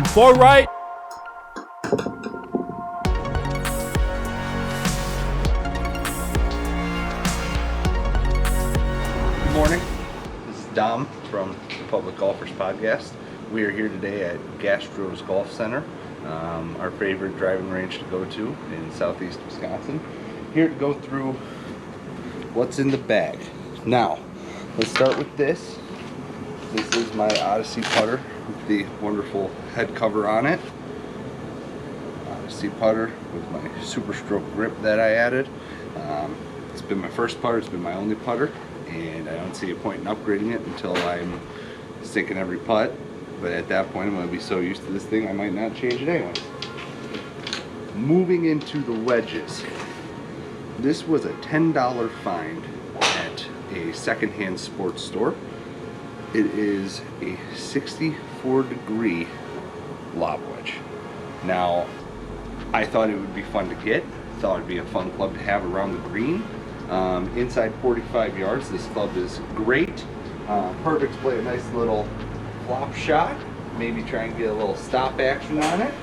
and 4 right. Good morning. This is Dom from the Public Golfers Podcast. We are here today at Gastro's Golf Center, our favorite driving range to go to in southeast Wisconsin. Here to go through what's in the bag. Now, let's start with this. This is my Odyssey putter with the wonderful head cover on it. Odyssey putter with my SuperStroke Grip that I added. It's been my first putter, it's been my only putter, and I don't see a point in upgrading it until I'm sinking every putt. But at that point, I'm going to be so used to this thing, I might not change it anyway. Moving into the wedges. This was a $10 find at a secondhand sports store. It is a 64-degree lob wedge. Now, I thought it would be fun to get. Thought it'd be a fun club to have around the green. Inside 45 yards, this club is great. Perfect to play a nice little flop shot. Maybe try and get a little stop action on it.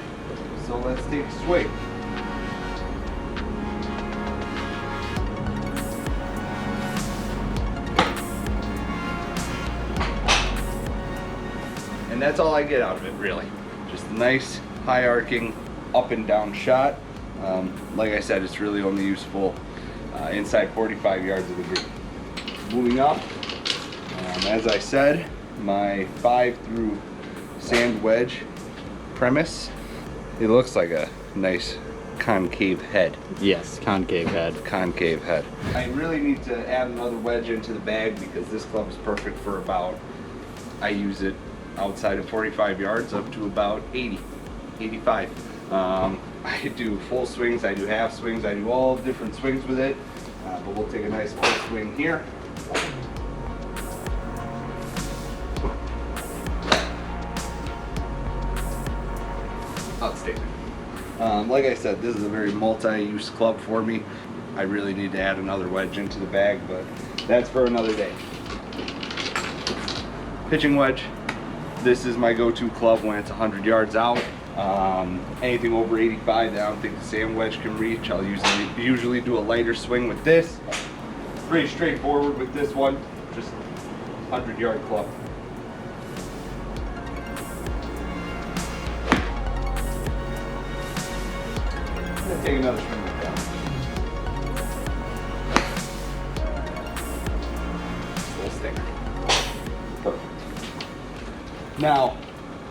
So let's take a swing. And that's all I get out of it, really. Just a nice, high arcing, up and down shot. Like I said, it's really only useful inside 45 yards of the green. Moving up, as I said, my 5 through sand wedge premise. It looks like a nice concave head. Yes, concave head. Concave head. I really need to add another wedge into the bag because this club is perfect for about, I use it outside of 45 yards up to about 80, 85. I do full swings, I do half swings, I do all different swings with it, but we'll take a nice full swing here. Outstanding. Like I said, this is a very multi-use club for me. I really need to add another wedge into the bag, but that's for another day. Pitching wedge. This is my go-to club when it's 100 yards out. Anything over 85 that I don't think the sand wedge can reach, I'll usually do a lighter swing with this. Pretty straightforward with this one, just 100-yard club. I'm gonna take another swing with that. Little stinger. Perfect. Now,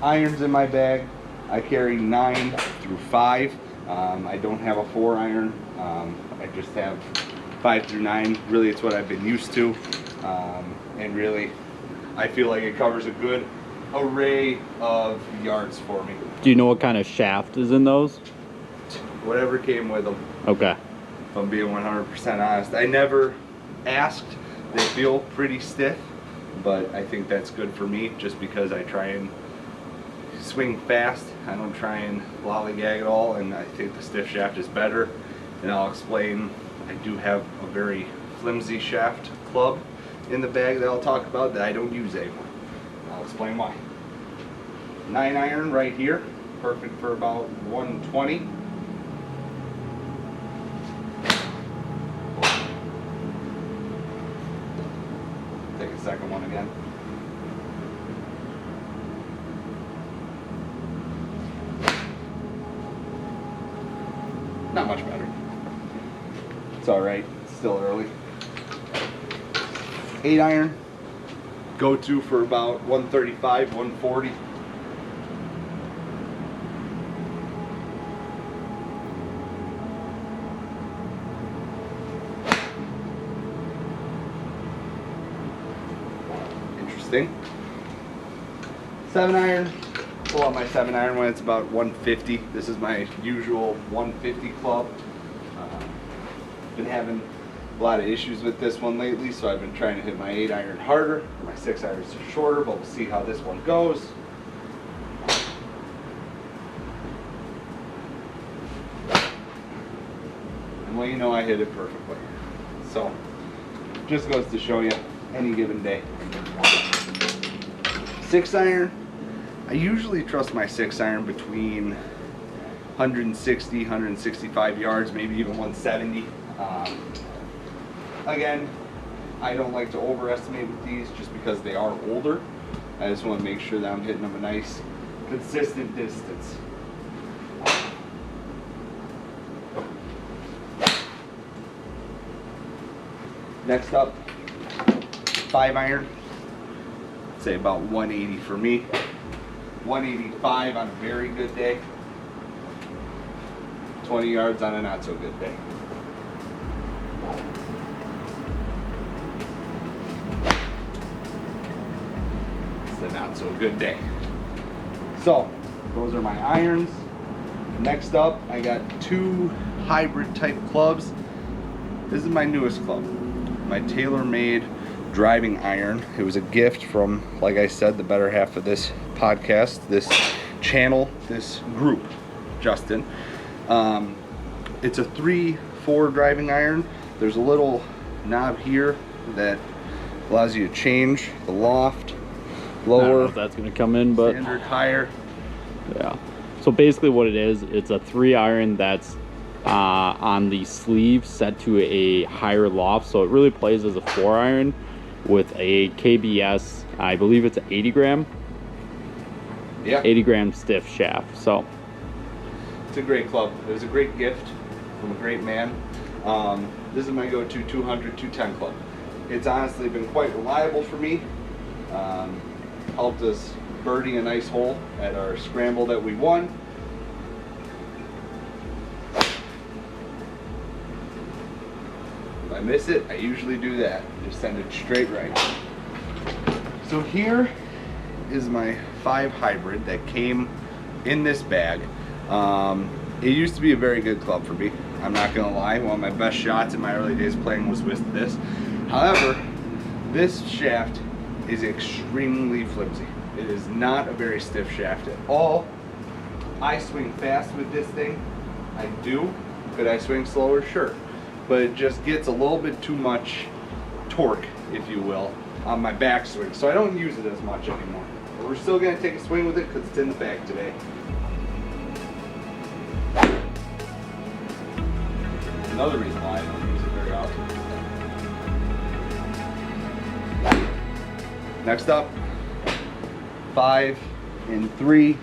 irons in my bag. I carry 9 through 5. I don't have a 4 iron. I just have 5 through 9. Really, it's what I've been used to. And really, I feel like it covers a good array of yards for me. Do you know what kind of shaft is in those? Whatever came with them. Okay. If I'm being 100% honest. I never asked. They feel pretty stiff, but I think that's good for me just because I try and swing fast. I don't try and lollygag at all, and I think the stiff shaft is better. And I'll explain, I do have a very flimsy shaft club in the bag that I'll talk about that I don't use anymore. I'll explain why. 9 iron right here, perfect for about 120. Take a second one again. Not much better. It's alright, it's still early. 8 iron, go to for about 135, 140. Interesting. 7 iron. Pull out my 7 iron when it's about 150. This is my usual 150 club. Been having a lot of issues with this one lately, so I've been trying to hit my 8 iron harder. My 6 irons are shorter, but we'll see how this one goes. And well, you know I hit it perfectly. So, just goes to show you, any given day. 6 iron. I usually trust my 6-iron between 160, 165 yards, maybe even 170. Again, I don't like to overestimate with these just because they are older. I just want to make sure that I'm hitting them a nice, consistent distance. Next up, 5-iron. Say about 180 for me. 185 on a very good day. 20 yards on a not so good day. It's a not so good day. So, those are my irons. Next up, I got 2 hybrid type clubs. This is my newest club, my Taylormade driving iron. It was a gift from, like I said, the better half of this podcast, this channel, this group, Justin. It's a 3/4 driving iron. There's a little knob here that allows you to change the loft, lower. I don't know if that's gonna come in, but standard, higher. yeah. So basically what it is, it's a 3-iron that's on the sleeve set to a higher loft. So it really plays as a 4-iron with a KBS, I believe it's an 80 gram. Yeah. 80 gram stiff shaft. So it's a great club. It was a great gift from a great man. This is my go-to 200, 210 club. It's honestly been quite reliable for me. Helped us birdie a nice hole at our scramble that we won. If I miss it, I usually do that. Just send it straight right. So here is my 5 hybrid that came in this bag. It used to be a very good club for me. I'm not gonna lie, one of my best shots in my early days playing was with this. However, this shaft is extremely flimsy. It is not a very stiff shaft at all. I swing fast with this thing. I do. Could I swing slower? Sure. But it just gets a little bit too much torque, if you will, on my backswing. So I don't use it as much anymore. But we're still gonna take a swing with it because it's in the bag today. Another reason why I don't use it very often. Next up, 5 and 3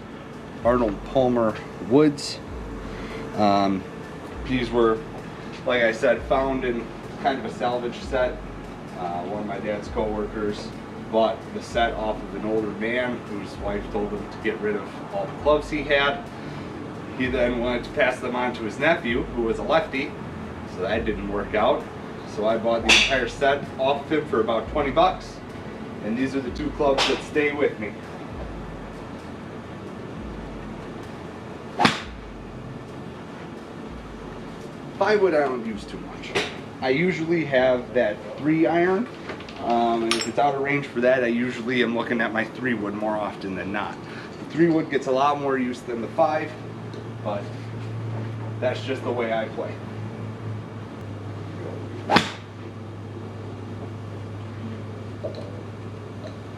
Arnold Palmer woods. These were, like I said, found in kind of a salvage set. One of my dad's co-workers bought the set off of an older man whose wife told him to get rid of all the clubs he had. He then wanted to pass them on to his nephew, who was a lefty, so that didn't work out. So I bought the entire set off of him for about 20 bucks, and these are the 2 clubs that stay with me. Plywood I don't use too much. I usually have that 3-iron, and if it's out of range for that, I usually am looking at my 3-wood more often than not. The 3-wood gets a lot more use than the 5, but that's just the way I play.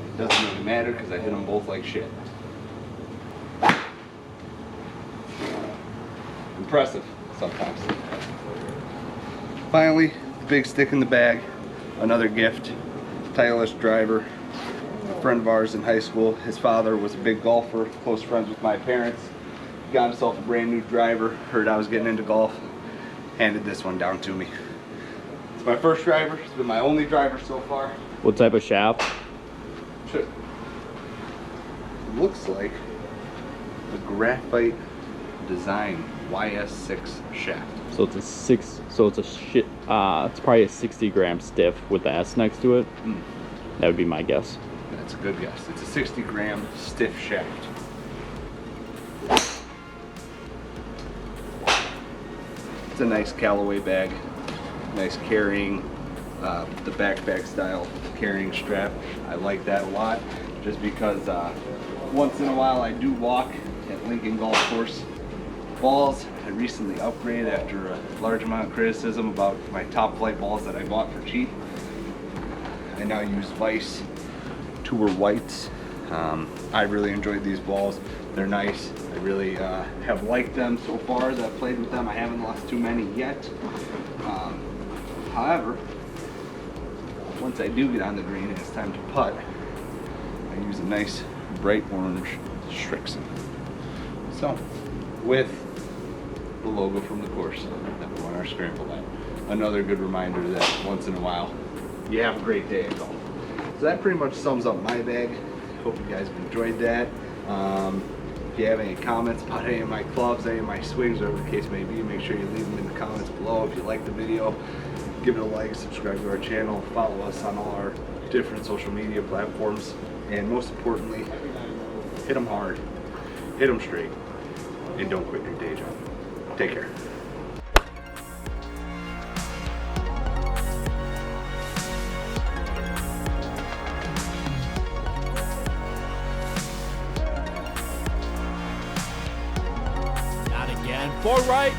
It doesn't really matter because I hit them both like shit. Impressive sometimes. Finally, the big stick in the bag, another gift. Titleist driver, a friend of ours in high school. His father was a big golfer, close friends with my parents. Got himself a brand new driver, heard I was getting into golf, handed this one down to me. It's my first driver, it's been my only driver so far. what type of shaft? It looks like a graphite design YS6 shaft. So it's a 6. So it's a shit. It's probably a 60 gram stiff with the S next to it. That would be my guess. That's a good guess. It's a 60 gram stiff shaft. It's a nice Callaway bag, nice carrying, the backpack style carrying strap. I like that a lot, just because once in a while I do walk at Lincoln Golf Course. Balls, I recently upgraded after a large amount of criticism about my top flight balls that I bought for cheap. I now use Vice Tour Whites. I really enjoyed these balls. They're nice. I really have liked them so far that I've played with them. I haven't lost too many yet. However, once I do get on the green and it's time to putt, I use a nice bright orange Srixon. So, with the logo from the course that we want our scramble at. Another good reminder that once in a while, you have a great day at golf. So that pretty much sums up my bag. Hope you guys have enjoyed that. If you have any comments about any of my clubs, any of my swings, whatever the case may be, make sure you leave them in the comments below. If you like the video, give it a like, subscribe to our channel, follow us on all our different social media platforms, and most importantly, hit them hard, hit them straight, and don't quit your day job. Take care. Not again. 4 right.